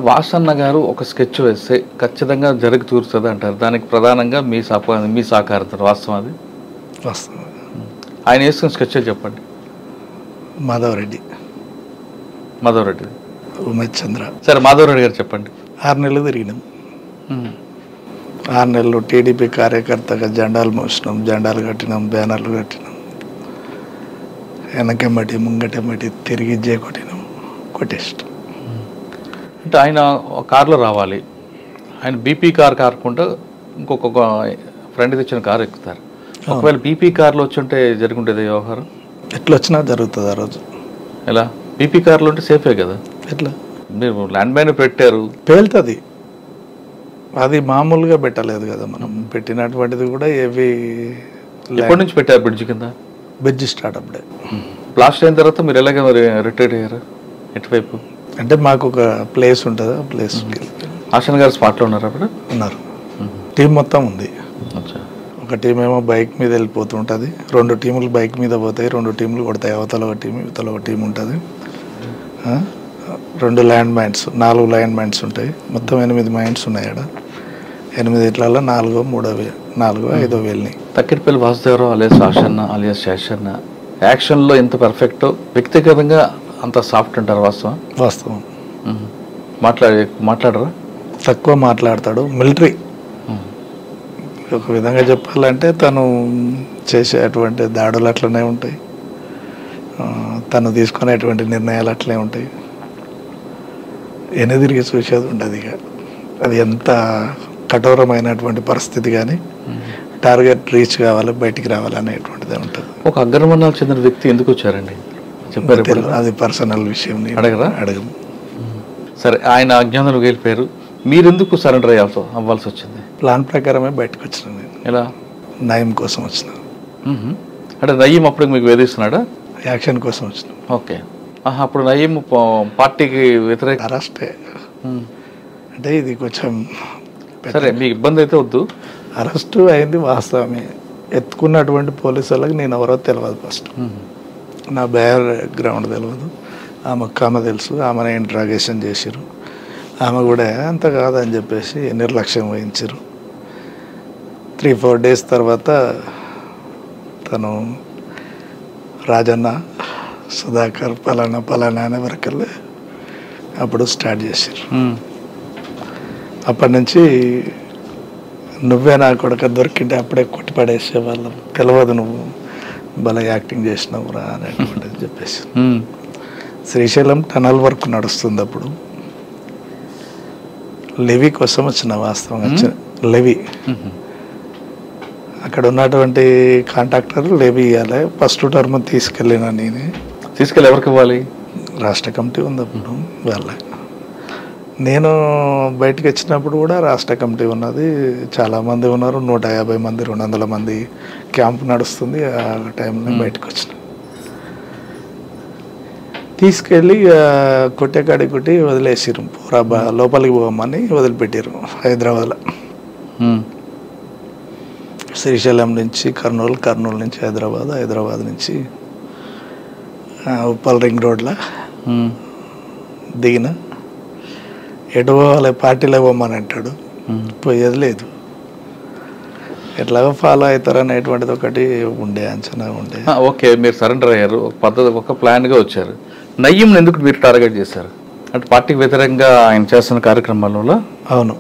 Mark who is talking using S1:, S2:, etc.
S1: వాసన్న గారు ఒక స్కెచ్ వేస్తే ఖచ్చితంగా జరిగి తీరుతుంది అంటారు. దానికి ప్రధానంగా మీ సహకారం వాస్తవం అది
S2: వాస్తవం.
S1: ఆయన వేసుకున్న స్కెచ్ చెప్పండి.
S2: మాధవరెడ్డి ఉమేష్ చంద్ర.
S1: సరే మాధవరెడ్డి గారు చెప్పండి.
S2: 6 నెలలు తిరిగినాం. 6 నెలలు టీడీపీ కార్యకర్తగా జెండాలు మోసినాం, జెండాలు కట్టినాం, బ్యానర్లు కట్టినాం, వెనకెమ్మటి ముంగటెమ్మటి తిరిగి కొట్టినాం, కొట్టేస్తాం.
S1: అంటే ఆయన కారులో రావాలి, ఆయన బీపీ కార్ కాకుండా ఇంకొక ఫ్రెండ్ తెచ్చిన కారు ఎక్కుతారు. ఒకవేళ బీపీ కార్లో వచ్చి ఉంటే జరుగుంటుంది వ్యవహారం.
S2: ఎట్లా వచ్చినా జరుగుతుంది ఆ రోజు.
S1: ఎలా? బీపీ కార్లో ఉంటే సేఫే కదా.
S2: ఎట్లా?
S1: మీరు ల్యాండ్ మైన్ పెట్టారు,
S2: పేలుతుంది. అది మామూలుగా పెట్టలేదు కదా, మనం పెట్టినటువంటిది కూడా ఏవి.
S1: ఎప్పటి నుంచి పెట్టారు బ్రిడ్జ్ కింద?
S2: బ్రిడ్జ్ స్టార్ట్ అప్పుడే.
S1: బ్లాస్ట్ అయిన తర్వాత మీరు ఎలాగ మరి రిటైర్ అయ్యారు? ఎటువైపు
S2: అంటే మాకు ఒక ప్లేస్ ఉంటుంది, ఆ ప్లేస్
S1: ఆశన్ గారు స్పాట్లో ఉన్నారు అప్పుడు?
S2: ఉన్నారు. టీం మొత్తం ఉంది. ఒక టీం ఏమో బైక్ మీద వెళ్ళిపోతుంటుంది, 2 టీములు బైక్ మీద పోతాయి, 2 టీములు కొడతాయి. అవతల ఒక టీం ఇవతల ఒక టీం ఉంటుంది. 2 ల్యాండ్ మైన్స్, 4 ల్యాండ్ మైన్స్ ఉంటాయి. మొత్తం 8 మైన్స్ ఉన్నాయి ఆడ. 8 ఇట్లలో 4 5 వెళ్ళినాయి.
S1: తక్కిటిపల్లి వాసుదేవరావు అలియాస్ ఆశన్న అలియాస్ శేషన్న యాక్షన్లో ఎంత పర్ఫెక్టో వ్యక్తిగతంగా అంత సాఫ్ట్ అంటారు. వాస్తవం. మాట్లాడరా? తక్కువ
S2: మాట్లాడతాడు. మిలిటరీ ఒక విధంగా చెప్పాలంటే తను చేసేటువంటి దాడులు అట్లనే ఉంటాయి, తను తీసుకునేటువంటి నిర్ణయాలు అట్లే ఉంటాయి. ఎనదిరిగి చూసేది ఉండదు. ఇక అది ఎంత కఠోరమైనటువంటి పరిస్థితి కానీ టార్గెట్ రీచ్ కావాలి, బయటికి రావాలి అనేటువంటిది ఉంటుంది.
S1: ఒక అగ్రవర్ణాలకు చెందిన వ్యక్తి ఎందుకు వచ్చారండి చెప్పారు?
S2: అది పర్సనల్ విషయం, అడగము.
S1: సరే, ఆయన అజ్ఞానంలోకి వెళ్ళిపోయారు, మీరు ఎందుకు సరెండర్ అవ్వాల్సి వచ్చింది?
S2: ప్లాన్ ప్రకారమే బయటకు వచ్చిన నేను.
S1: ఎలా?
S2: నయం కోసం వచ్చిన.
S1: అంటే నయీం అప్పుడు మీకు వేధిస్తున్నాడా?
S2: యాక్షన్ కోసం వచ్చిన.
S1: ఓకే. అప్పుడు నయీం పార్టీకి వ్యతిరేక
S2: అరెస్టే. అంటే ఇది కొంచెం
S1: సరే, మీకు ఇబ్బంది అయితే వద్దు.
S2: అరెస్టు అయింది వాస్తవమే. ఎత్తుకున్నటువంటి పోలీసు వాళ్ళకి నేను ఎవరో తెలియదు. ఫస్ట్ నా బ్యాక్గ్రౌండ్ తెలియదు. ఆమె తెలుసు, ఆమెను ఇంట్రాగేషన్ చేసిరు. ఆమె కూడా అంత కాదని చెప్పేసి నిర్లక్ష్యం వహించారు. 3-4 డేస్ తర్వాత తను రాజన్న, సుధాకర్, పలానా అనే వరకల్లా అప్పుడు స్టార్ట్ చేశారు. అప్పటి నుంచి నువ్వే నా కొడుకు దొరికింటే అప్పుడే కొట్టి పడేసేవాళ్ళం, తెలియదు నువ్వు భలే యాక్టింగ్ చేసినావురా అనేటువంటిది చెప్పేసి. శ్రీశైలం టనల్ వర్క్ నడుస్తుంది అప్పుడు. లెవీ కోసం వచ్చిన, వాస్తవంగా వచ్చిన లెవీ. అక్కడ ఉన్నటువంటి కాంట్రాక్టర్ లెవీ ఇవ్వాలి. ఫస్ట్ టర్మ్ తీసుకెళ్ళినా నేనే.
S1: తీసుకెళ్ళి ఎవరికి ఇవ్వాలి?
S2: రాష్ట్ర కమిటీ ఉంది అప్పుడు వాళ్ళ. నేను బయటకు వచ్చినప్పుడు కూడా రాష్ట్ర కమిటీ ఉన్నది, చాలామంది ఉన్నారు, 150 మంది 200 మంది క్యాంప్ నడుస్తుంది. ఆ టైంలో బయటకు వచ్చిన, తీసుకెళ్ళి కొట్టేకాడి కొట్టి వదిలేసిరు. పూరా లోపలికి పోమని వదిలిపెట్టారు హైదరాబాద్లో. శ్రీశైలం నుంచి కర్నూలు నుంచి హైదరాబాద్ నుంచి ఉప్పల్ రింగ్ రోడ్లో దిగిన. ఎటు పోవాలి, పార్టీలో పోమని అంటాడు, పోయేది లేదు. ఎట్లాగో ఫాలో అవుతారు అనేటువంటిది ఒకటి ఉండే, అంచనా ఉండే.
S1: ఓకే, మీరు సరెండర్ అయ్యారు, ఒక పద్ధతి, ఒక ప్లాన్గా వచ్చారు. నయీంని ఎందుకు మీరు టార్గెట్ చేశారు? అంటే పార్టీకి వ్యతిరేకంగా ఆయన చేస్తున్న కార్యక్రమాలలో?
S2: అవును.